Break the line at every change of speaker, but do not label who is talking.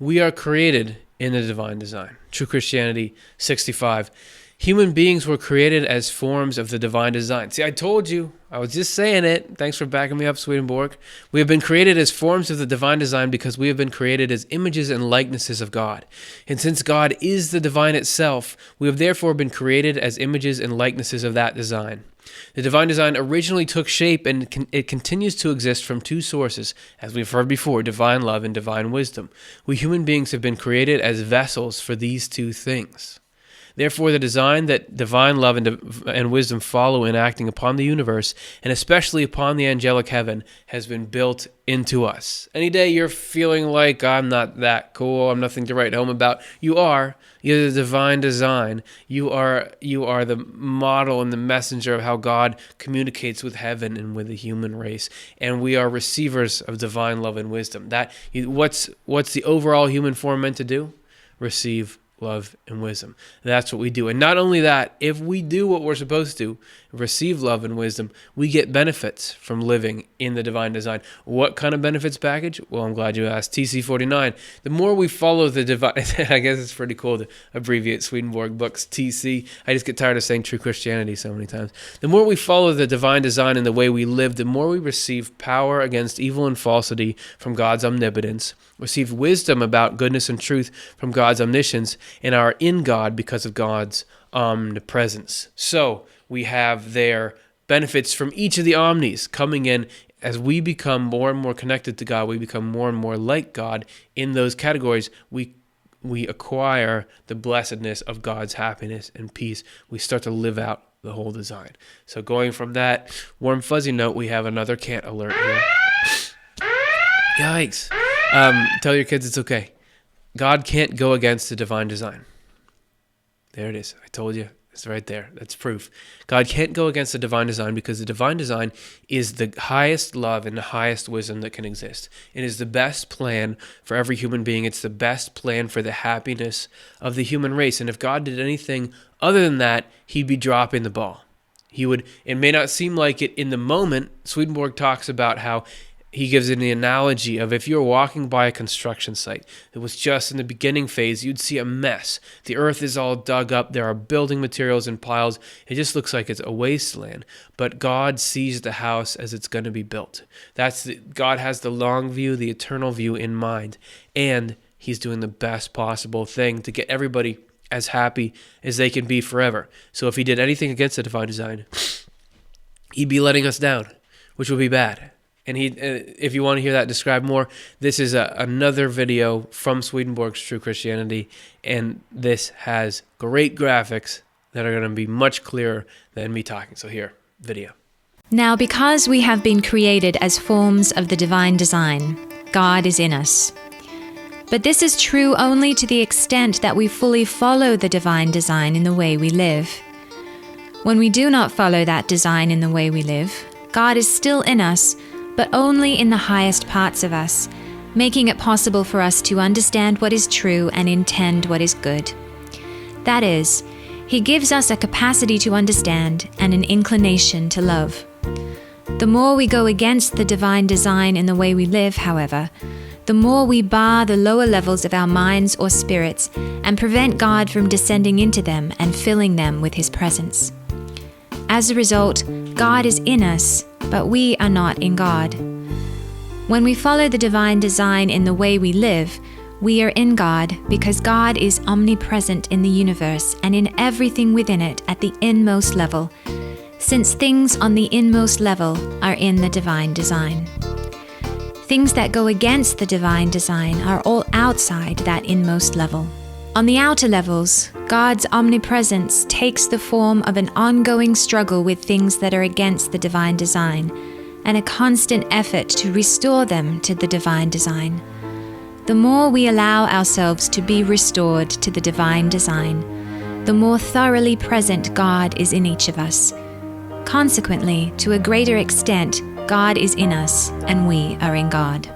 We are created in the divine design. True Christianity 65. Human beings were created as forms of the divine design. See, I told you. I was just saying it. Thanks for backing me up, Swedenborg. We have been created as forms of the divine design because we have been created as images and likenesses of God. And since God is the divine itself, we have therefore been created as images and likenesses of that design. The divine design originally took shape and it continues to exist from two sources, as we've heard before, divine love and divine wisdom. We human beings have been created as vessels for these two things. Therefore, the design that divine love and wisdom follow in acting upon the universe, and especially upon the angelic heaven, has been built into us. Any day you're feeling like, I'm not that cool, I'm nothing to write home about, you are. You're the divine design. You are the model and the messenger of how God communicates with heaven and with the human race. And we are receivers of divine love and wisdom. What's the overall human form meant to do? Receive love and wisdom. That's what we do. And not only that, if we do what we're supposed to, receive love and wisdom, we get benefits from living in the divine design. What kind of benefits package? Well, I'm glad you asked. TC49. The more we follow the divine, I guess it's pretty cool to abbreviate Swedenborg books, TC. I just get tired of saying True Christianity so many times. The more we follow the divine design in the way we live, the more we receive power against evil and falsity from God's omnipotence, receive wisdom about goodness and truth from God's omniscience, and are in God because of God's omnipresence. So we have their benefits from each of the omnis coming in. As we become more and more connected to God, we become more and more like God. In those categories, we acquire the blessedness of God's happiness and peace. We start to live out the whole design. So going from that warm fuzzy note, we have another can't alert here. Yikes. Tell your kids it's okay. God can't go against the divine design. There it is. I told you. It's right there. That's proof. God can't go against the divine design because the divine design is the highest love and the highest wisdom that can exist. It is the best plan for every human being. It's the best plan for the happiness of the human race. And if God did anything other than that, he'd be dropping the ball. It may not seem like it in the moment. Swedenborg talks about how he gives it the analogy of if you're walking by a construction site that was just in the beginning phase, you'd see a mess. The earth is all dug up. There are building materials in piles. It just looks like it's a wasteland. But God sees the house as it's going to be built. God has the long view, the eternal view in mind. And he's doing the best possible thing to get everybody as happy as they can be forever. So if he did anything against the divine design, he'd be letting us down, which would be bad. And if you want to hear that described more, this is another video from Swedenborg's True Christianity, and this has great graphics that are going to be much clearer than me talking. So here, video.
Now, because we have been created as forms of the divine design, God is in us. But this is true only to the extent that we fully follow the divine design in the way we live. When we do not follow that design in the way we live, God is still in us, but only in the highest parts of us, making it possible for us to understand what is true and intend what is good. That is, he gives us a capacity to understand and an inclination to love. The more we go against the divine design in the way we live, however, the more we bar the lower levels of our minds or spirits and prevent God from descending into them and filling them with his presence. As a result, God is in us, but we are not in God. When we follow the divine design in the way we live, we are in God because God is omnipresent in the universe and in everything within it at the inmost level, since things on the inmost level are in the divine design. Things that go against the divine design are all outside that inmost level. On the outer levels, God's omnipresence takes the form of an ongoing struggle with things that are against the divine design, and a constant effort to restore them to the divine design. The more we allow ourselves to be restored to the divine design, the more thoroughly present God is in each of us. Consequently, to a greater extent, God is in us, and we are in God.